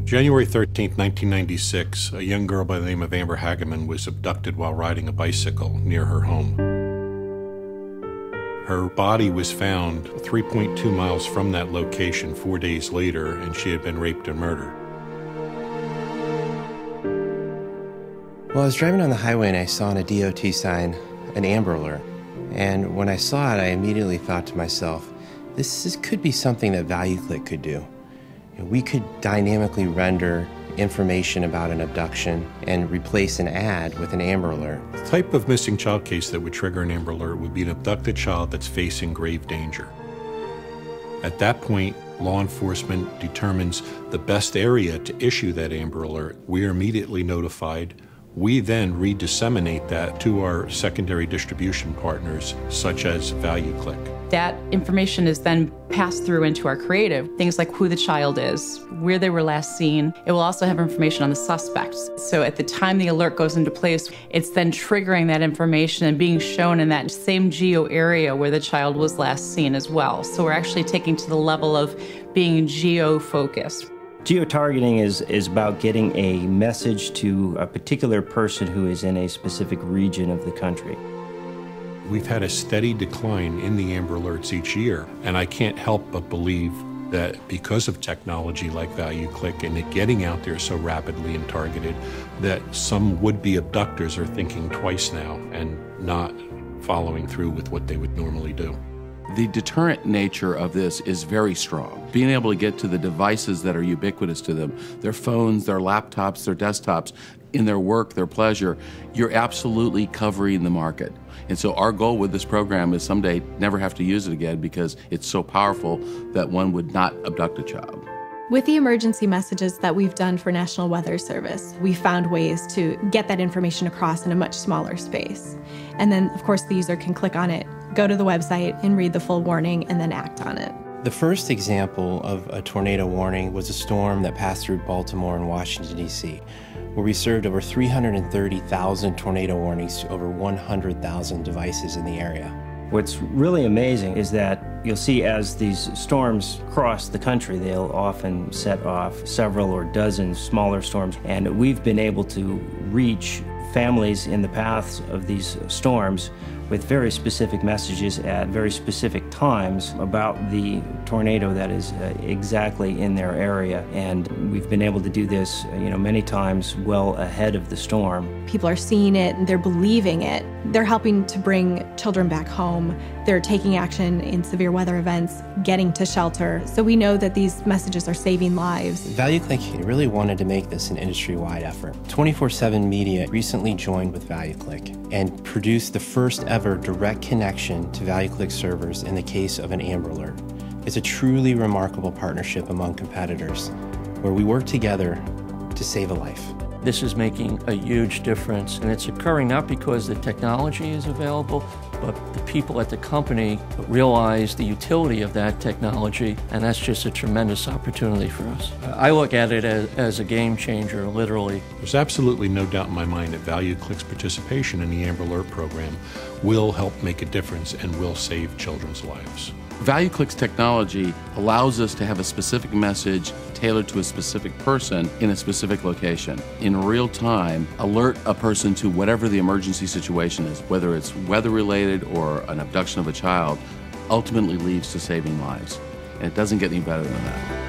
January 13, 1996, a young girl by the name of Amber Hageman was abducted while riding a bicycle near her home. Her body was found 3.2 miles from that location 4 days later, and she had been raped and murdered. Well, I was driving on the highway and I saw on a DOT sign an Amber Alert. And when I saw it, I immediately thought to myself, this could be something that ValueClick could do. We could dynamically render information about an abduction and replace an ad with an Amber Alert. The type of missing child case that would trigger an Amber Alert would be an abducted child that's facing grave danger. At that point, law enforcement determines the best area to issue that Amber Alert. We are immediately notified. We then redisseminate that to our secondary distribution partners, such as ValueClick. That information is then passed through into our creative, things like who the child is, where they were last seen. It will also have information on the suspects. So at the time the alert goes into place, it's then triggering that information and being shown in that same geo area where the child was last seen as well. So we're actually taking to the level of being geo-focused. Geo-targeting is about getting a message to a particular person who is in a specific region of the country. We've had a steady decline in the Amber Alerts each year, and I can't help but believe that because of technology like ValueClick and it getting out there so rapidly and targeted, that some would-be abductors are thinking twice now and not following through with what they would normally do. The deterrent nature of this is very strong. Being able to get to the devices that are ubiquitous to them, their phones, their laptops, their desktops, in their work, their pleasure, you're absolutely covering the market. And so our goal with this program is someday never have to use it again because it's so powerful that one would not abduct a child. With the emergency messages that we've done for National Weather Service, we found ways to get that information across in a much smaller space. And then, of course, the user can click on it, go to the website, and read the full warning, and then act on it. The first example of a tornado warning was a storm that passed through Baltimore and Washington, D.C., where we served over 330,000 tornado warnings to over 100,000 devices in the area. What's really amazing is that you'll see as these storms cross the country, they'll often set off several or dozens smaller storms, and we've been able to reach families in the paths of these storms with very specific messages at very specific times about the tornado that is exactly in their area. And we've been able to do this, many times well ahead of the storm. People are seeing it and they're believing it. They're helping to bring children back home. They're taking action in severe weather events, getting to shelter. So we know that these messages are saving lives. ValueClick really wanted to make this an industry-wide effort. 24/7 Media recently joined with ValueClick and produced the first ever direct connection to ValueClick servers in the case of an Amber Alert. It's a truly remarkable partnership among competitors where we work together to save a life. This is making a huge difference, and it's occurring not because the technology is available, but the people at the company realize the utility of that technology, and that's just a tremendous opportunity for us. I look at it as a game changer, literally. There's absolutely no doubt in my mind that ValueClick's participation in the Amber Alert program will help make a difference and will save children's lives. ValueClick's technology allows us to have a specific message tailored to a specific person in a specific location. In real time, alert a person to whatever the emergency situation is, whether it's weather-related or an abduction of a child, ultimately leads to saving lives. And it doesn't get any better than that.